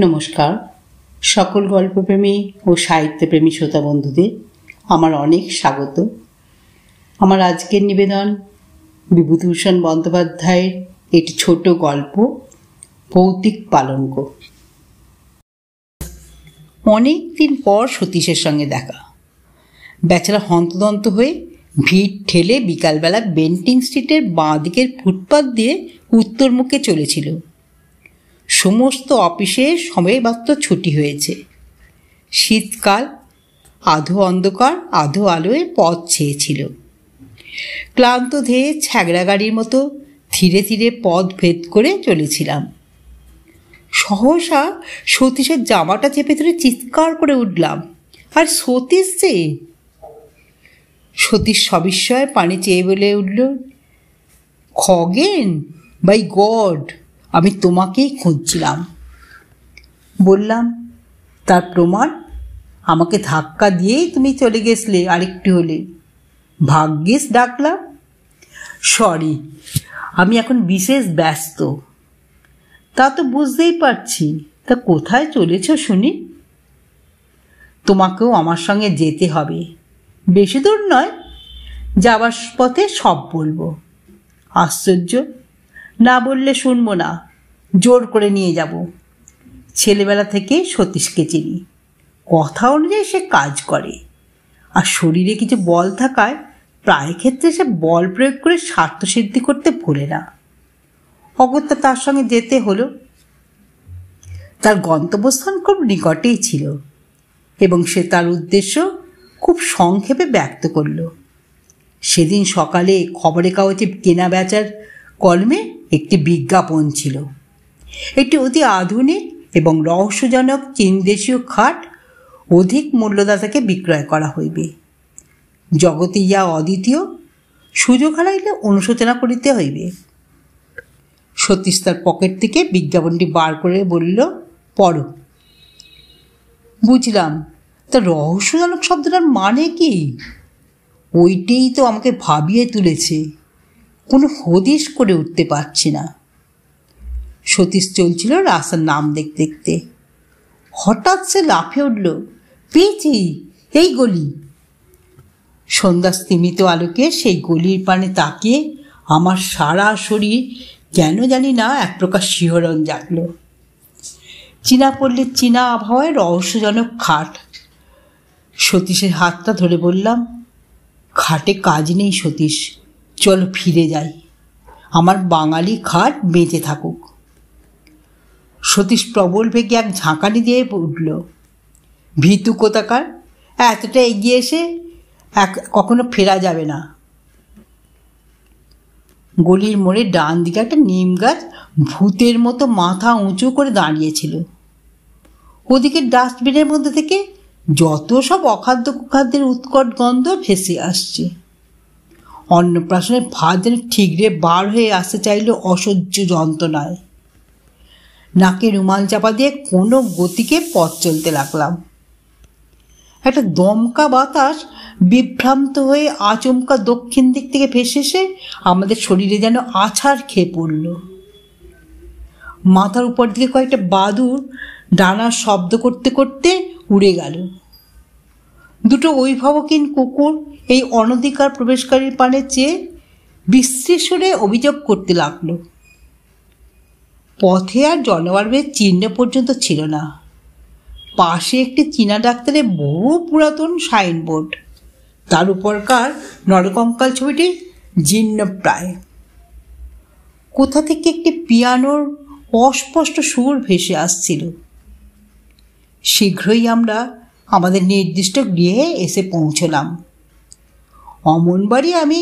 নমস্কার সকল গল্পপ্রেমী ও সাহিত্যপ্রেমী শ্রোতা বন্ধুদের আমার অনেক স্বাগত। আমার আজকের নিবেদন বিভূতিভূষণ বন্দ্যোপাধ্যায়ের একটি ছোট গল্প ভৌতিক পালঙ্ক। অনেক দিন পর সতীশের সঙ্গে দেখা। বেচারা হন্তদন্ত হয়ে ভিড় ঠেলে বিকালবেলা বেন্টিং স্ট্রিটের বাঁ দিকের ফুটপাত দিয়ে উত্তর মুখে চলেছিল। সমস্ত অফিসে সবেমাত্র ছুটি হয়েছে। শীতকাল, আধো অন্ধকার আধো আলোয় পথ ছেয়েছিল। ক্লান্ত ধেয়ে ছ্যাগড়া গাড়ির মতো ধীরে ধীরে পথ ভেদ করে চলেছিলাম। সহসা সতীশের জামাটা চেপে ধরে চিৎকার করে উঠলাম, আর সতীশ যে! সতীশ সবিস্ময়ে পানি চেয়ে বলে উঠল, খগেন, বাই গড, আমি তোমাকেই খুঁজছিলাম। বললাম, তার প্রমাণ? আমাকে ধাক্কা দিয়েই তুমি চলে গেছলে আরেকটু হলে। ভাগ্যিস ডাকলাম। সরি, আমি এখন বিশেষ ব্যস্ত। তা তো বুঝতেই পারছি। তা কোথায় চলেছ শুনি? তোমাকেও আমার সঙ্গে যেতে হবে। বেশি দূর নয়, যাবার পথে সব বলবো। আশ্চর্য, না বললে শুনবো না, জোর করে নিয়ে যাব। ছেলেবেলা থেকে সতীশকে চিনি। কথা অনুযায়ী সে কাজ করে, আর শরীরে কিছু বল থাকায় প্রায় ক্ষেত্রে সে বল প্রয়োগ করে স্বার্থসিদ্ধি করতে ভোলে না। অগত্যা তার সঙ্গে যেতে হলো। তার গন্তব্যস্থান খুব নিকটেই ছিল এবং সে তার উদ্দেশ্য খুব সংক্ষেপে ব্যক্ত করল। সেদিন সকালে খবরের কাগজে কেনা বেচার কলমে একটি বিজ্ঞাপন ছিল। একটি অতি আধুনিক এবং রহস্যজনক চীনদেশীয় খাট অধিক মূল্যদাতাকে বিক্রয় করা হইবে। জগতে ইয়া অদ্বিতীয়, সুযোগ হারাইলে অনুশোচনা করিতে হইবে। সতীশ তার পকেট থেকে বিজ্ঞাপনটি বার করে বলল, পড়ো। বুঝলাম, তা রহস্যজনক শব্দটার মানে কি? ওইটাই তো আমাকে ভাবিয়ে তুলেছে। কোনো হদিশ করে উঠতে পারছি না। সতীশ চলছিল রাস্তার নাম দেখতে দেখতে। হঠাৎ সে লাফিয়ে উঠল, পেয়েছি, এই গলি। সন্ধ্যা স্তিমিত আলোকে সেই গলির পানে তাকিয়ে আমার সারা শরীর কেন জানি না এক প্রকার শিহরণ জাগল। চীনা পল্লীর চীনা আবহাওয়ায় রহস্যজনক খাট। সতীশের হাতটা ধরে বললাম, খাটে কাজ নেই সতীশ, চলো ফিরে যাই। আমার বাঙালি খাট বেঁচে থাকুক। সতীশ প্রবল বেগে এক ঝাঁকানি দিয়ে উঠল। ভীতু কোথাকার, এতটা এগিয়ে এসে কখনো ফেরা যাবে না। গলির মোড়ে ডান দিকে একটা নিম গাছ ভূতের মতো মাথা উঁচু করে দাঁড়িয়েছিল। ওদিকে ডাস্টবিনের মধ্যে থেকে যত সব অখাদ্য কুখাদ্যের উৎকট গন্ধ ভেসে আসছে। অন্নপ্রাশনের ভাত যেন ঠিকরে বার হয়ে আসতে চাইল অসহ্য যন্ত্রণায়। নাকে রুমাল চাপা দিয়ে কোনো গতিকে পথ চলতে লাগলাম। একটা দমকা বাতাস বিভ্রান্ত হয়ে আচমকা দক্ষিণ দিক থেকে ভেসে এসে আমাদের শরীরে যেন আছাড় খেয়ে পড়ল। মাথার উপর দিকে কয়েকটা বাদুড় ডানার শব্দ করতে করতে উড়ে গেল। দুটো অভিভাবকহীন কুকুর এই অনধিকার প্রবেশকারীর পানে চেয়ে বিশ্রী সুরে অভিযোগ করতে লাগলো। পথে আর জনবাড়ির চিহ্ন পর্যন্ত ছিল না। পাশে একটি চীনা ডাক্তারের বহু পুরাতন সাইনবোর্ড, তার উপরকার নরকঙ্কাল ছবিটি জীর্ণ প্রায়। কোথা থেকে একটি পিয়ানোর অস্পষ্ট সুর ভেসে আসছিল। শীঘ্রই আমরা আমাদের নির্দিষ্ট গৃহে এসে পৌঁছলাম। অমন বাড়ি আমি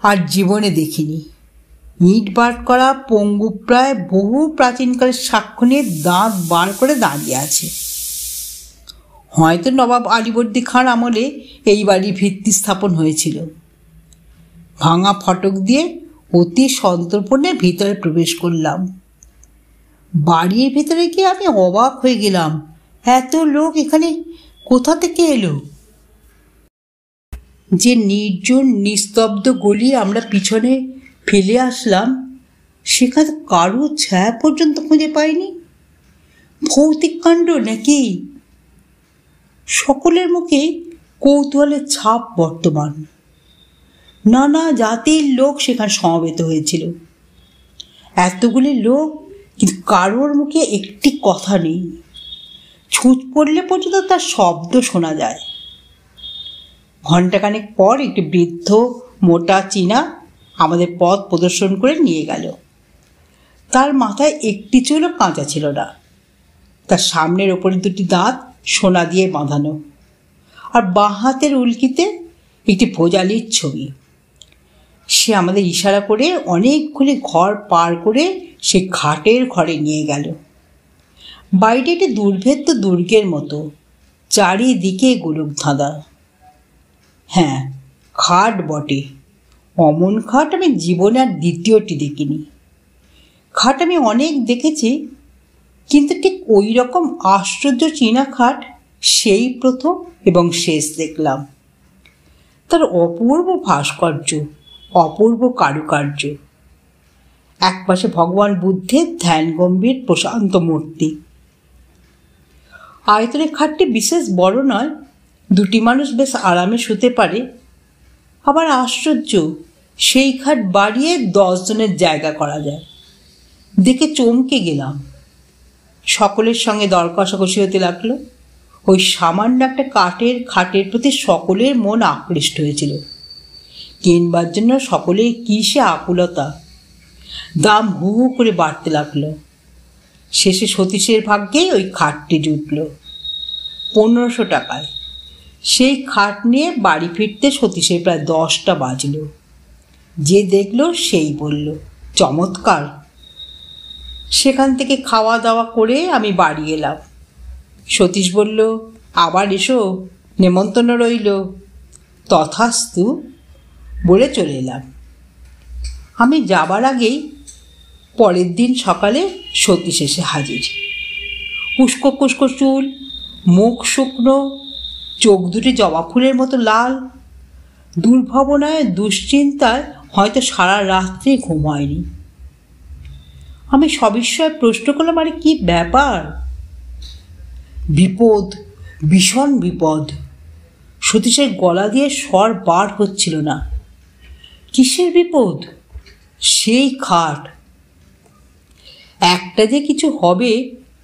আর জীবনে দেখিনি। ইট বার করা পঙ্গু প্রায় বহু প্রাচীনকালের সাক্ষ্য নিয়ে দাঁত বার করে দাঁড়িয়ে আছে। হয়তো নবাব আলীবর্দী খান আমলে এই বাড়ির ভিত্তি স্থাপন হয়েছিল। ভাঙা ফটক দিয়ে অতি সন্তর্পণে ভিতরে প্রবেশ করলাম। বাড়ির ভিতরে গিয়ে আমি অবাক হয়ে গেলাম, এত লোক এখানে কোথা থেকে এলো? যে নির্জন নিস্তব্ধ গলি আমরা পিছনে ফেলে আসলাম, সেখানে কারো ছায়া পর্যন্ত খুঁজে পাইনি। ভৌতিক কাণ্ড নাকি? সকলের মুখে কৌতূহলের ছাপ বর্তমান। নানা জাতির লোক সেখানে সমবেত হয়েছিল। এতগুলি লোক, কিন্তু কারোর মুখে একটি কথা নেই। ছুঁচ পড়লে পর্যন্ত তার শব্দ শোনা যায়। ঘণ্টাখানেক পর একটি বৃদ্ধ মোটা চীনা আমাদের পথ প্রদর্শন করে নিয়ে গেল। তার মাথায় একটি চুলও কাঁচা ছিল না। তার সামনের ওপরে দুটি দাঁত সোনা দিয়ে বাঁধানো, আর বাঁ হাতের উল্কিতে একটি ভোজালির ছবি। সে আমাদের ইশারা করে অনেকগুলি ঘর পার করে সে ঘাটের ঘরে নিয়ে গেল। বাড়িটি একটি দুর্ভেদ্য দুর্গের মতো, চারিদিকে গোলক ধাঁধা। হ্যাঁ, খাট বটে। অমন খাট আমি জীবনে আর দ্বিতীয়টি দেখিনি। খাট আমি অনেক দেখেছি, কিন্তু ঠিক ওই রকম আশ্চর্য চীনা খাট সেই প্রথম এবং শেষ দেখলাম। তার অপূর্ব ভাস্কর্য, অপূর্ব কারুকার্য। একপাশে ভগবান বুদ্ধের ধ্যান গম্ভীর প্রশান্ত মূর্তি। আয়তনের খাটটি বিশেষ বড় নয়, দুটি মানুষ বেশ আরামে শুতে পারে। আবার আশ্চর্য, সেই খাট বাড়িয়ে 10 জনের জায়গা করা যায়। দেখে চমকে গেলাম। সকলের সঙ্গে দর কষাকষি হতে লাগলো। ওই সামান্য একটা কাঠের খাটের প্রতি সকলের মন আকৃষ্ট হয়েছিল। কিনবার জন্য সকলের কী সে আকুলতা! দাম হু হু করে বাড়তে লাগলো। শেষে সতীশের ভাগ্যেই ওই খাটটি জুটল 1500 টাকায়। সেই খাট নিয়ে বাড়ি ফিরতে সতীশের প্রায় 10টা বাজল। যে দেখল সেই বলল, চমৎকার। সেখান থেকে খাওয়া দাওয়া করে আমি বাড়ি এলাম। সতীশ বলল, আবার এসো, নেমন্তন্ন রইল। তথাস্তু বলে চলে এলাম। আমি যাবার আগেই পরের দিন সকালে সতীশ এসে হাজির। উস্কো কুস্কো চুল, মুখ শুকনো, চোখ দুটি জবা ফুলের মতো লাল। দুর্ভাবনায়, দুশ্চিন্তায় হয়তো সারা রাত্রি ঘুম হয়নি। আমি সবিস্ময়ে প্রশ্ন করলাম, আরে কি ব্যাপার? বিপদ, ভীষণ বিপদ। সতীশের গলা দিয়ে স্বর বার হচ্ছিল না। কিসের বিপদ? সেই খাট। একটা যে কিছু হবে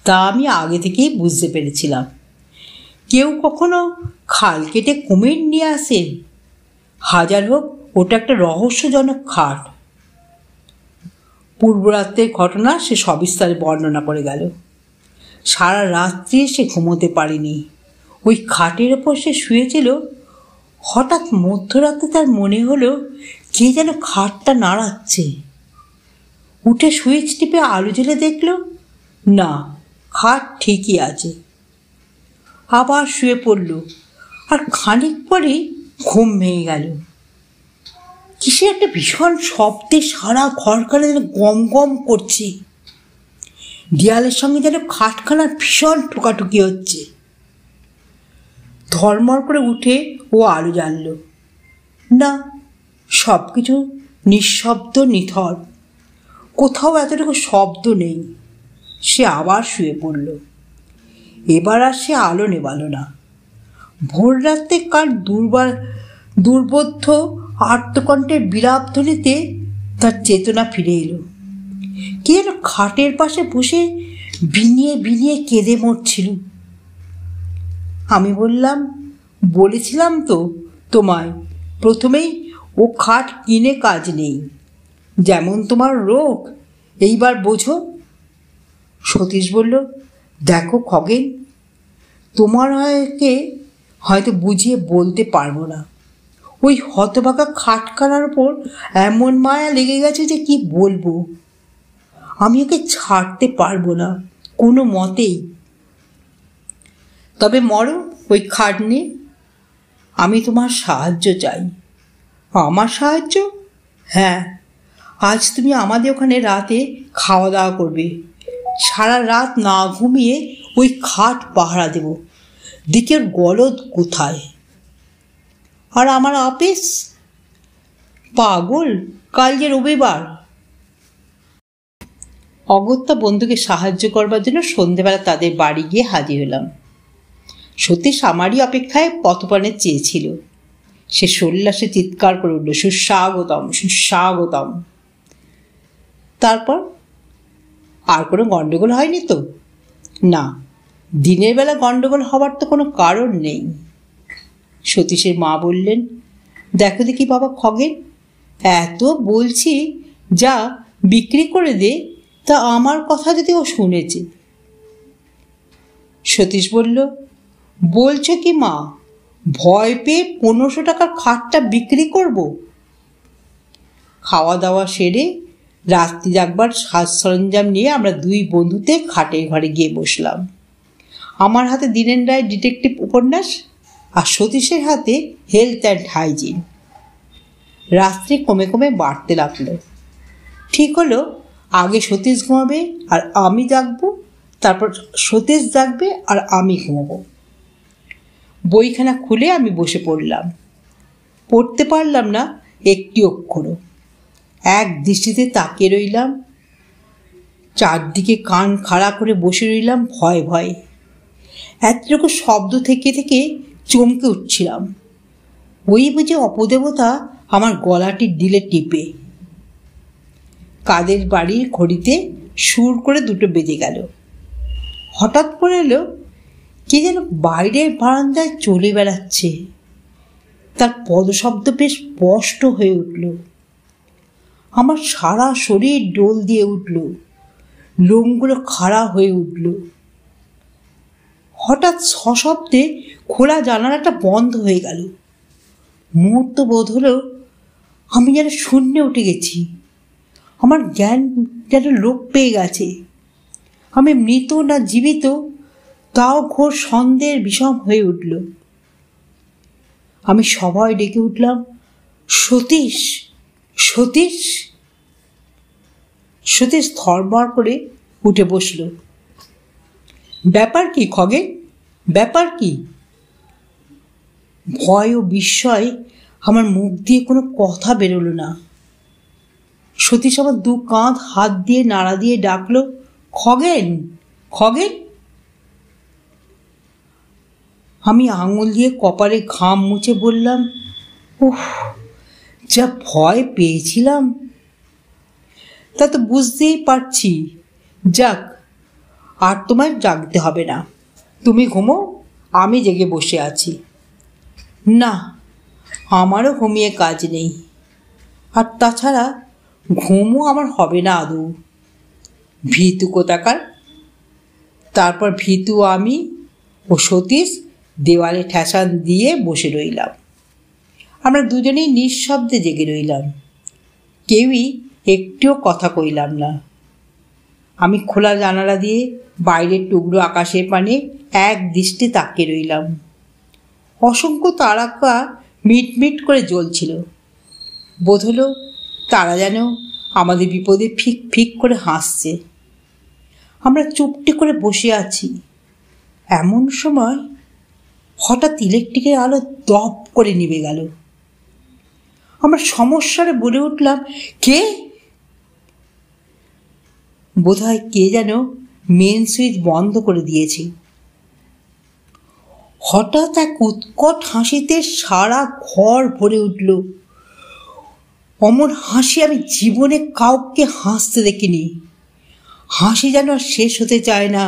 তা আমি আগে থেকেই বুঝতে পেরেছিলাম। কেউ কখনো খাল কেটে কুমির নিয়ে আসে? হাজার হোক, ওটা একটা রহস্যজনক খাট। পূর্বরাত্রের ঘটনা সে সবিস্তারে বর্ণনা করে গেল। সারা রাত্রি সে ঘুমোতে পারেনি। ওই খাটের ওপর সে শুয়েছিল। হঠাৎ মধ্যরাতে তার মনে হলো কে যেন খাটটা নাড়াচ্ছে। উঠে সুইচ টিপে আলো জ্বেলে দেখল, না, খাট ঠিকই আছে। আবার শুয়ে পড়ল, আর খানিক পরেই ঘুম ভেঙে গেল। কিসে একটা ভীষণ শব্দে সারা ঘরখানে যেন গম গম করছে। দেয়ালের সঙ্গে যেন খাটখানার ভীষণ ঠোকাঠুকি হচ্ছে। ধর্মর করে উঠে ও আলো জ্বালল। না, সব কিছু নিঃশব্দ, নিথর। কোথাও এতটুকু শব্দ নেই। সে আবার শুয়ে পড়ল। এবার আর সে আলো নেবালো না। ভোর রাতে কার দুর্বোধ্য আর্তকণ্ঠের বিলাপধ্বনিতে তার চেতনা ফিরে এলো। কে যেন খাটের পাশে বসে বিনিয়ে বিনিয়ে কেঁদে মরছিল। আমি বললাম, বলেছিলাম তো তোমায় প্রথমেই, ও খাট কিনে কাজ নেই। যেমন তোমার রোগ, এইবার বোঝো। সতীশ বলল, দেখো খগেন, তোমার হয়তো বুঝিয়ে বলতে পারবো না। ওই হতভাগা খাটখানার ওপর এমন মায়া লেগে গেছে যে কি বলবো। আমি ওকে ছাড়তে পারবো না কোনো মতেই। তবে মরো ওই খাট নিয়ে। আমি তোমার সাহায্য চাই। আমার সাহায্য? হ্যাঁ, আজ তুমি আমাদের ওখানে রাতে খাওয়া দাওয়া করবে। সারা রাত না ঘুমিয়ে ওই খাট পাহারা দেব। দিকের গলদ কোথায়? আর আমার অফিস? পাগল, কাল যে রবিবার। অগত্যা বন্ধুকে সাহায্য করবার জন্য সন্ধেবেলা তাদের বাড়ি গিয়ে হাজির হলাম। সতীশ আমারই অপেক্ষায় পথপানে চেয়েছিল। সে সোল্লাসে চিৎকার করে উঠল, সুস্বাগতম, সুস্বাগতম। তারপর আর কোনো গণ্ডগোল হয়নি তো? না, দিনের বেলা গণ্ডগোল হবার তো কোনো কারণ নেই। সতীশের মা বললেন, দেখো দেখি বাবা খগেন, এত বলছি যা বিক্রি করে দে, তা আমার কথা যদি ও শুনেছে। সতীশ বলল, বলছো কি মা, ভয় পেয়ে 1500 টাকার খাটটা বিক্রি করব? খাওয়া দাওয়া সেরে রাত্রি জাগবার সাজ সরঞ্জাম নিয়ে আমরা দুই বন্ধুতে খাটের ঘরে গিয়ে বসলাম। আমার হাতে দীনেন রায়ের ডিটেকটিভ উপন্যাস আর সতীশের হাতে হেলথ অ্যান্ড হাইজিন। রাত্রি কমে কমে বাড়তে লাগলো। ঠিক হলো, আগে সতীশ ঘুমাবে আর আমি জাগবো, তারপর সতীশ জাগবে আর আমি ঘুমাবো। বইখানা খুলে আমি বসে পড়লাম। পড়তে পারলাম না একটি অক্ষরও। এক দৃষ্টিতে তাকিয়ে রইলাম। চারদিকে কান খাড়া করে বসে রইলাম ভয়ে ভয়ে। এতটুকু শব্দ থেকে থেকে চমকে উঠছিলাম। ওই বুঝে অপদেবতা আমার গলাটি দিলে টিপে। কাদের বাড়ির ঘড়িতে সুর করে 2টো বেজে গেল। হঠাৎ পড়ে এলো কে যেন বাইরের বারান্দায় চলে বেড়াচ্ছে। তার পদশব্দ বেশ স্পষ্ট হয়ে উঠল। আমার সারা শরীর ডোল দিয়ে উঠল, লোমগুলো খাড়া হয়ে উঠল। হঠাৎ সশব্দে খোলা জানালাটা বন্ধ হয়ে গেল। মুহূর্ত বোধ হলো আমি যেন শূন্যে উঠে গেছি। আমার জ্ঞান যেন লোপ পেয়ে গেছে। আমি মৃত না জীবিত তাও ঘোর সন্দেহের বিষম হয়ে উঠল। আমি সবাই ডেকে উঠলাম, সতীশ, সতীশ। সতীশ ধড়বড় করে উঠে বসল। ব্যাপার কি খগেন, ব্যাপার কি? ভয় ও বিস্ময় আমার মুখ দিয়ে কোনো কথা বেরোলো না। সতীশ আমার 2 কাঁধ হাত দিয়ে নাড়া দিয়ে ডাকলো, খগেন, খগেন। আমি আঙুল দিয়ে কপালে ঘাম মুছে বললাম, উফ, যা ভয় পেয়েছিলাম। তা তো বুঝতেই পারছি। যাক, আর তোমায় জাগতে হবে না, তুমি ঘুমো, আমি জেগে বসে আছি। না, আমারও ঘুমিয়ে কাজ নেই। আর তাছাড়া ঘুমও আমার হবে না আদৌ। ভীতু কোথাকার। তারপর ভীতু আমি ও সতীশ দেওয়ালে ঠেসান দিয়ে বসে রইলাম। আমরা দুজনেই নিঃশব্দে জেগে রইলাম। কেউই একটিও কথা কইলাম না। আমি খোলা জানালা দিয়ে বাইরের টুকরো আকাশের পানে এক দৃষ্টি তাকিয়ে রইলাম। অসংখ্য তারকা মিটমিট করে জ্বলছিল। বোধ হলো তারা যেন আমাদের বিপদে ফিক ফিক করে হাসছে। আমরা চুপটি করে বসে আছি। এমন সময় হঠাৎ ইলেকট্রিকের আলো দপ করে নিভে গেল। আমরা সমস্যারে বলে উঠলাম, কে? বোধহয় কে যেন মেন সুইচ বন্ধ করে দিয়েছে। হঠাৎ এক উৎকট হাসিতে সারা ঘর ভরে উঠল। অমন হাসি আমি জীবনে কাউকে হাসতে দেখিনি। হাসি যেন আর শেষ হতে চায় না।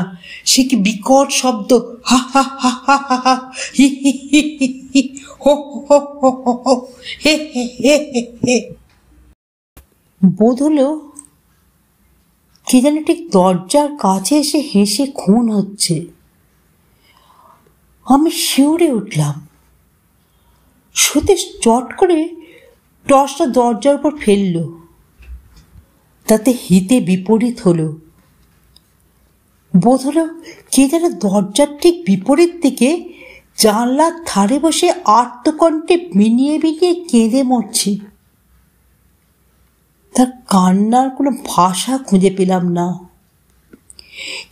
সে কি বিকট শব্দ, হা হা হা হা হা হা, হি হি হি হি হি, হো হো হো হো, হে হে হে হে। বোধ হলো কে যেন ঠিক দরজার কাছে এসে হেসে খুন হচ্ছে। আমি শিউরে উঠলাম। সতীশ চট করে টর্চটা দরজার উপর ফেলল। তাতে হিতে বিপরীত হলো। বোধ হলো কে যেন দরজার ঠিক বিপরীত দিকে জানলার ধারে বসে আর্তকণ্ঠে বিনিয়ে বিনিয়ে কেঁদে মরছে। তার কান্নার কোনো ভাষা খুঁজে পেলাম না।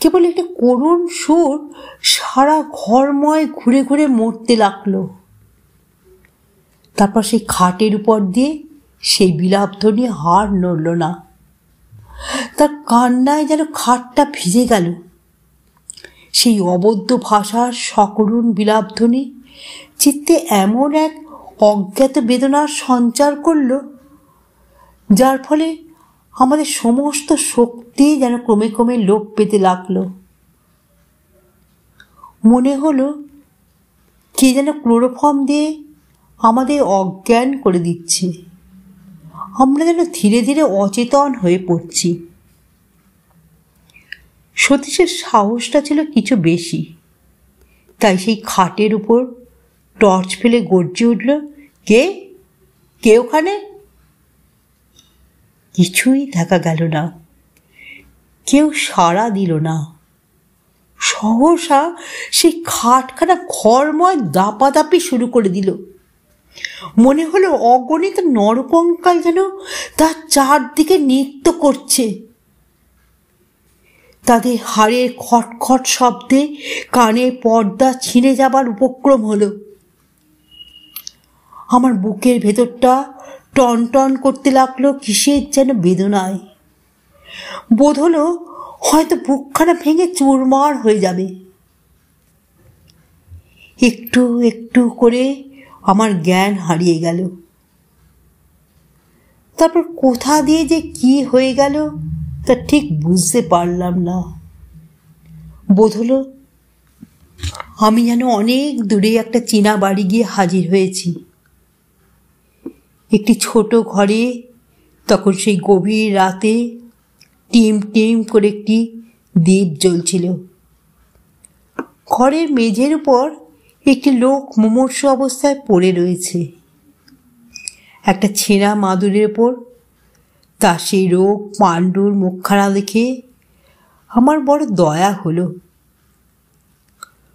কেবল একটা করুণ সুর সারা ঘরময় ঘুরে ঘুরে মরতে লাগলো। তারপর সেই খাটের উপর দিয়ে সেই বিলাপধ্বনি হার নড়ল না। তার কান্নায় যেন খাটটা ভিজে গেল। সেই অবদ্ধ ভাষার সকরুণ বিলাপধ্বনি চিত্তে এমন এক অজ্ঞাত বেদনার সঞ্চার করল, যার ফলে আমাদের সমস্ত শক্তি যেন ক্রমে ক্রমে লোপ পেতে লাগলো। মনে হলো কে যেন ক্লোরোফর্ম দিয়ে আমাদের অজ্ঞান করে দিচ্ছে। আমরা যেন ধীরে ধীরে অচেতন হয়ে পড়ছি। সতীশের সাহসটা ছিল কিছু বেশি, তাই সেই খাটের উপর টর্চ ফেলে গর্জে উঠল, কে কে ওখানে? কিছুই দেখা গেল না, কেউ সাড়া দিল না। সহসা সেই খাটখানা ঘরময় দাপাদাপি শুরু করে দিল। মনে হলো অগণিত নরকঙ্কাল যেন তার চারদিকে নৃত্য করছে। তাদের হাড়ের খটখট শব্দে কানে পর্দা ছিঁড়ে যাবার উপক্রম হলো। আমার বুকের ভেতরটা টন টন করতে লাগলো কিসের যেন বেদনায়। বোধ হলো হয়তো বুকখানা ভেঙে চুরমার হয়ে যাবে। একটু একটু করে আমার জ্ঞান হারিয়ে গেল। তারপর কোথা দিয়ে যে কি হয়ে গেল তা ঠিক বুঝতে পারলাম না। বোধ হলো আমি যেন অনেক দূরে একটা চীনা বাড়ি গিয়ে হাজির হয়েছি। একটি ছোট ঘরে তখন সেই গভীর রাতে টিম টিম করে একটি দীপ জ্বলছিল। ঘরের মেঝের উপর একটি লোক মুমূর্ষু অবস্থায় পড়ে রয়েছে। একটা ছেঁড়া মাদুরের ওপর তার সেই রোগ পাণ্ডুর মুখখানা দেখে আমার বড় দয়া হলো।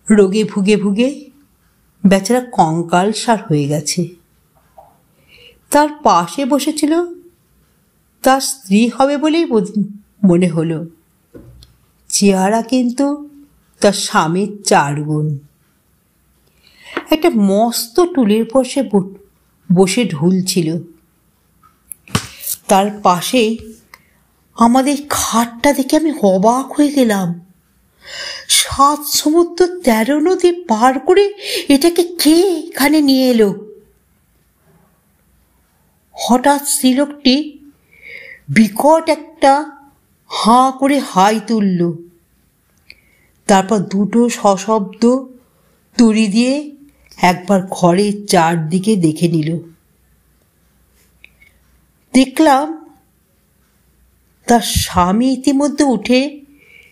রোগে ভুগে ভুগে বেচারা কঙ্কালসার হয়ে গেছে। তার পাশে বসেছিল তার স্ত্রী হবে বলেই মনে হলো। চেহারা কিন্তু তার স্বামীর 4 গুণ। একটা মস্ত টুলের উপর সে বসে ঢুলছিল। তার পাশেই আমাদের খাটটা দেখে আমি অবাক হয়ে গেলাম। 7 সমুদ্র 13 নদী পার করে এটাকে কে এখানে নিয়ে এলো? হঠাৎ স্ত্রীলোকটি বিকট একটা হাঁ করে হাই তুলল। তারপর দুটো সশব্দ তুড়ি দিয়ে একবার ঘরের চারদিকে দেখে নিল। দেখলাম তার স্বামী ইতিমধ্যে উঠে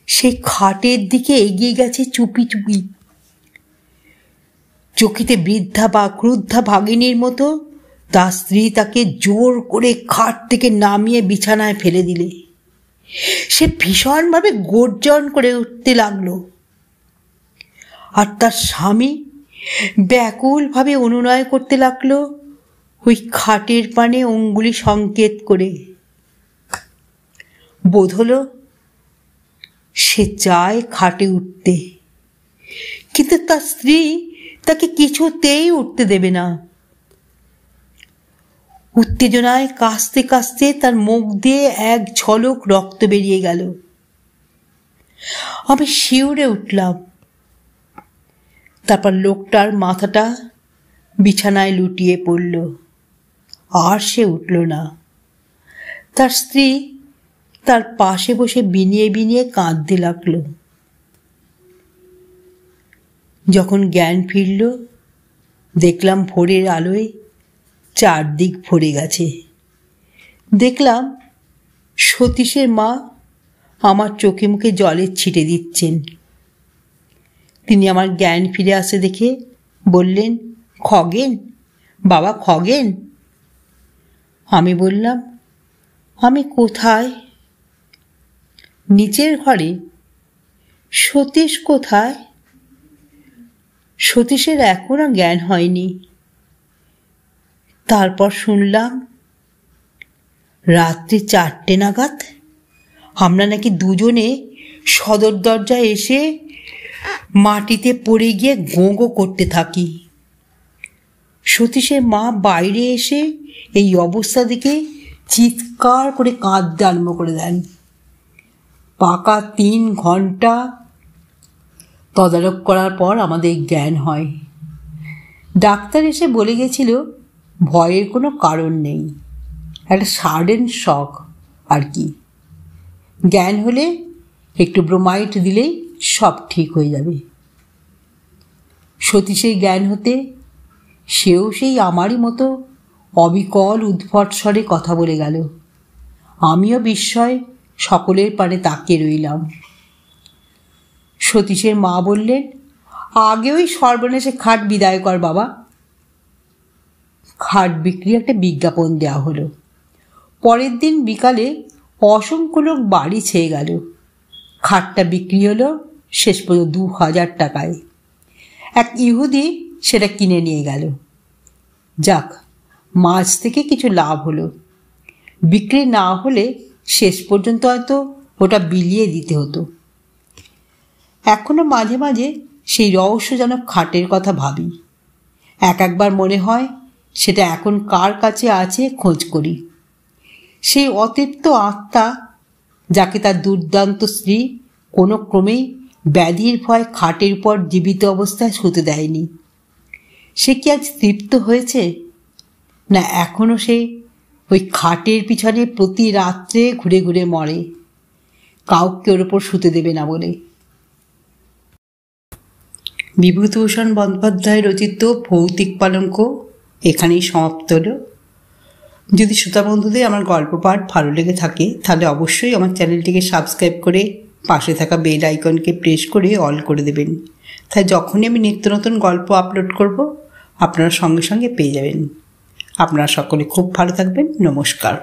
সেই খাটের দিকে এগিয়ে গেছে চুপি চুপি। চকিতে বৃদ্ধা বা ক্রুদ্ধা ভাগিনীর মতো তার স্ত্রী তাকে জোর করে খাট থেকে নামিয়ে বিছানায় ফেলে দিলে। সে ভীষণভাবে গর্জন করে উঠতে লাগলো, আর তার স্বামী ব্যাকুলভাবে অনুনয় করতে লাগলো ওই খাটের পানে অঙ্গুলি সংকেত করে। বোধ হলো সে চায় খাটে উঠতে, কিন্তু তার স্ত্রী তাকে কিছুতেই উঠতে দেবে না। উত্তেজনায় কাঁচতে কাঁচতে তার মুখ দিয়ে এক ঝলক রক্ত বেরিয়ে গেল। আমি শিউরে উঠলাম। তারপর লোকটার মাথাটা বিছানায় লুটিয়ে পড়ল, আর সে উঠল না। তার স্ত্রী তার পাশে বসে বিনিয়ে বিনিয়ে কাঁদতে লাগল। যখন জ্ঞান ফিরল, দেখলাম ভোরের আলোয় চারদিক ভরে গেছে। দেখলাম সতীশের মা আমার চোখে মুখে জলের ছিটে দিচ্ছেন। তিনি আমার জ্ঞান ফিরে আসে দেখে বললেন, খগেন, বাবা খগেন। আমি বললাম, আমি কোথায়? নিচের ঘরে। সতীশ কোথায়? সতীশের এখনো জ্ঞান হয়নি। তারপর শুনলাম রাত্রি 4টে নাগাদ আমরা নাকি দুজনে সদর দরজায় এসে মাটিতে পড়ে গিয়ে গোঁ গোঁ করতে থাকি। সতীশের মা বাইরে এসে এই অবস্থা দেখে চিৎকার করে কাঁদতে আরম্ভ করে দেন। পাকা 3 ঘন্টা তদারক করার পর আমাদের জ্ঞান হয়। ডাক্তার এসে বলে গেছিল ভয়ের কোনো কারণ নেই, একটা সাডেন শক আর কি। জ্ঞান হলে একটু ব্রোমাইড দিলেই সব ঠিক হয়ে যাবে। সতীশের জ্ঞান হতে সেও সেই আমারই মতো অবিকল উদ্ভট স্বরে কথা বলে গেল। আমিও বিস্ময় সকলের পানে তাকিয়ে রইলাম। সতীশের মা বললেন, আগে ওই সর্বনেশে খাট বিদায় কর বাবা। খাট বিক্রি একটা বিজ্ঞাপন দেওয়া হলো। পরের দিন বিকালে অসংখ্য লোক বাড়ি ছেয়ে গেল। খাটটা বিক্রি হলো শেষ পর্যন্ত 2000 টাকায়। এক ইহুদি সেটা কিনে নিয়ে গেল। যাক, মাছ থেকে কিছু লাভ হলো। বিক্রি না হলে শেষ পর্যন্ত হয়তো ওটা বিলিয়ে দিতে হতো। এখনো মাঝে মাঝে সেই রহস্যজনক খাটের কথা ভাবি। একবার মনে হয় সেটা এখন কার কাছে আছে খোঁজ করি। সেই অতৃপ্ত আত্মা যাকে তার দুর্দান্ত স্ত্রী কোনো ক্রমেই ব্যাধির ভয় খাটের উপর জীবিত অবস্থায় শুতে দেয়নি, সে কি আজ তৃপ্ত হয়েছে, না এখনও সে ওই খাটের পিছনে প্রতি রাত্রে ঘুরে ঘুরে মরে, কাউকে ওর ওপর শুতে দেবে না বলে। বিভূতিভূষণ বন্দ্যোপাধ্যায় রচিত ভৌতিক পালঙ্ক এখানেই সমাপ্ত হলো। যদি শ্রোতা বন্ধুদের আমার গল্প পাঠ ভালো লেগে থাকে তাহলে অবশ্যই আমার চ্যানেলটিকে সাবস্ক্রাইব করে পাশে থাকা বেল আইকনকে প্রেস করে অল করে দেবেন। তাই যখনই আমি নিত্য নতুন গল্প আপলোড করব আপনারা সঙ্গে সঙ্গে পেয়ে যাবেন। আপনারা সকলে খুব ভালো থাকবেন। নমস্কার।